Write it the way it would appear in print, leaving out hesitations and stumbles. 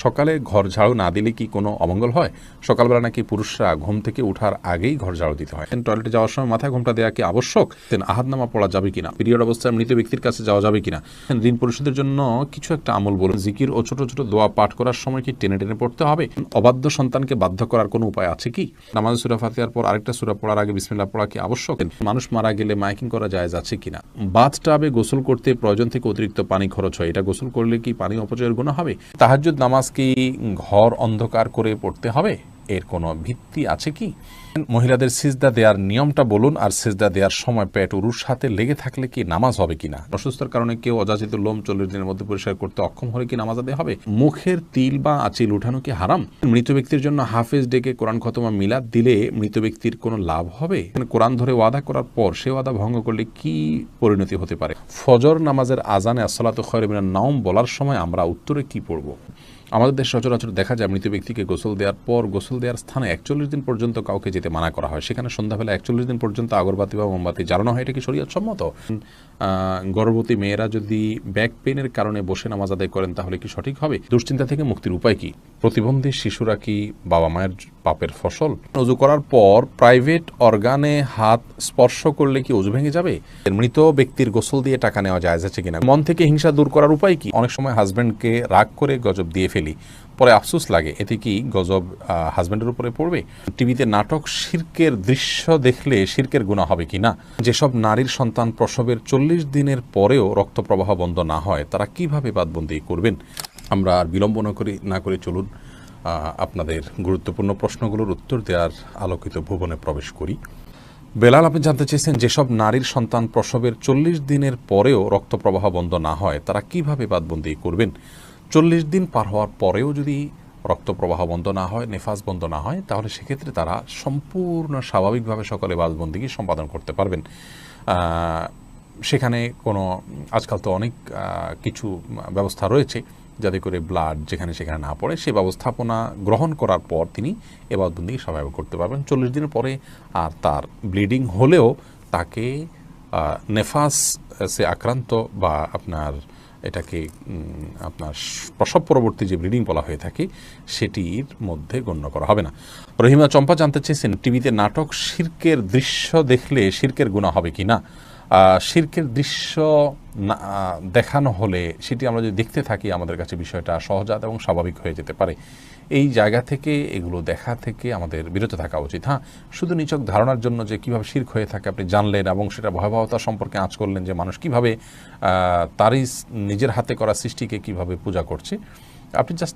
সকালে ঘর ঝাড়ু না দিলে কি কোনো অমঙ্গল হয়? সকালবেলা নাকি পুরুষরা ঘুম থেকে উঠার আগেই ঘর ঝাড়ু দিতে হয়। টয়লেটে যাওয়ার সময় মাথায় ঘোমটা দেওয়া কি আবশ্যক? আহাদনামা পড়া যাবে কিনা? পিরিয়ড অবস্থায় মৃত ব্যক্তির কাছে যাওয়া যাবে কিনা? ঋণ পরিশোধের জন্য কিছু একটা আমল বলুন। জিকির ও ছোট ছোট দোয়া পাঠ করার সময় কি টেনে টেনে পড়তে হবে? অবাধ্য সন্তানকে বাধ্য করার কোনো উপায় আছে কি? নামাজে সূরা ফাতিহার পর আরেকটা সূরা পড়ার আগে বিসমিল্লাহ পড়া কি আবশ্যক? মানুষ মারা গেলে মাইকিং করা জায়েজ আছে কিনা? বাথটাবে গোসল করতে প্রয়োজন থেকে অতিরিক্ত পানি খরচ হয়, এটা গোসল করলে কি পানি অপচয়ের গুনাহ হবে? তাহাজ্জুদ নামাজ কি ঘর অন্ধকার করে পড়তে হবে? এর কোনো ভিত্তি আছে কি? মহিলাদের সিজদা দেওয়ার নিয়মটা বলুন, আর সিজদা দেওয়ার সময় পেট উরুর সাথে লেগে থাকলে কি নামাজ হবে কিনা? অসুস্থতার কারণে কেউ অযাচিত লোম 40 দিনের মধ্যে পরিষ্কার করতে অক্ষম হলে কি নামাজ আদায় হবে? মুখের তিল বা আঁচিল উঠানো কি হারাম? মৃত ব্যক্তির জন্য হাফেজ ডেকে কোরআন খতমা মিলাদ দিলে মৃত ব্যক্তির কোনো লাভ হবে? কোরআন ধরে ওয়াদা করার পর সে ওয়াদা ভঙ্গ করলে কি পরিণতি হতে পারে? ফজর নামাজের আজানে আসসালাতু খায়রুম মিনান নাওম বলার সময় আমরা উত্তরে কি পড়ব? আমাদের দেশে সচরাচর দেখা যায় মৃত ব্যক্তিকে গোসল দেওয়ার পর গোসল দেওয়ার স্থানে 41 দিন পর্যন্ত কাউকে যেতে মানা করা হয়। সেখানে সন্ধ্যাবেলা 41 দিন পর্যন্ত আগরবাতি বা মোমবাতি জ্বালানো হয়। এটা কি শরীয়ত সম্মত? গর্ভবতী মেয়েরা যদি ব্যাক পেইনের কারণে বসে নামাজ আদায় করেন তাহলে কি সঠিক হবে? দুশ্চিন্তা থেকে মুক্তির উপায় কি? প্রতিবন্ধী শিশুরা কি বাবা মায়ের পাপের ফসল? ওযু করার পর প্রাইভেট অর্গানে হাত স্পর্শ করলে কি ওযু ভেঙে যাবে? মৃত ব্যক্তির গোসল দিয়ে টাকা নেওয়া জায়েজ আছে কিনা? মন থেকে হিংসা দূর করার উপায় কি? অনেক সময় হাজব্যান্ডকে রাগ করে গজব দিয়ে ফেলি, পরে আফসোস লাগে, এতে কি গজব হাজব্যান্ডের উপরে পড়বে? টিভিতে নাটক শিরকের দৃশ্য দেখলে শিরকের গুনাহ হবে কি না? যেসব নারীর সন্তান প্রসবের 40 দিনের পরেও রক্ত প্রবাহ বন্ধ না হয় তারা কিভাবে বাদবন্দি করবেন? আমরা আর বিলম্ব না করে চলুন আপনাদের গুরুত্বপূর্ণ প্রশ্নগুলোর উত্তর দেওয়ার আলোকিত ভুবনে প্রবেশ করি। বেলাল, আপনি জানতে চেয়েছেন যেসব নারীর সন্তান প্রসবের 40 দিনের পরেও রক্ত প্রবাহ বন্ধ না হয় তারা কিভাবে বাদবন্দি করবেন? 40 দিন পার হওয়ার পরেও যদি রক্ত প্রবাহ বন্ধ না হয়, নেফাস বন্ধ না হয়, তাহলে সেক্ষেত্রে তারা সম্পূর্ণ স্বাভাবিকভাবে সকালে বাদবন্দিকে সম্পাদন করতে পারবেন। সেখানে কোনো আজকাল তো অনেক কিছু ব্যবস্থা রয়েছে যাতে করে ব্লাড যেখানে সেখানে না পড়ে, সে ব্যবস্থাপনা গ্রহণ করার পর তিনি এবাদবন্দি স্বাভাবিক করতে পারবেন। 40 দিনের পরে আর তার ব্লিডিং হলেও তাকে নেফাসে আক্রান্ত বা এটাকে আপনার প্রসব পরবর্তী যে ব্লিডিং বলা হয়ে থাকে সেটির মধ্যে গণ্য করা হবে না। রহিমা চম্পা জানতে চেয়েছেন টিভিতে নাটক শিরকের দৃশ্য দেখলে শিরকের গুনাহ হবে কি না? শিরকের দৃশ্য দেখানো হলে সেটি আমরা যদি দেখতে থাকি আমাদের কাছে বিষয়টা সহজাত এবং স্বাভাবিক হয়ে যেতে পারে। এই জায়গা থেকে এগুলো দেখা থেকে আমাদের বিরত থাকা উচিত। শুধু নিছক ধারণার জন্য যে কীভাবে শিরক হয়ে থাকে আপনি জানলেন এবং সেটা ভয়াবহতা সম্পর্কে আঁচ করলেন যে মানুষ কীভাবে তারই নিজের হাতে করা সৃষ্টিকে কীভাবে পূজা করছে, আপনি জাস্ট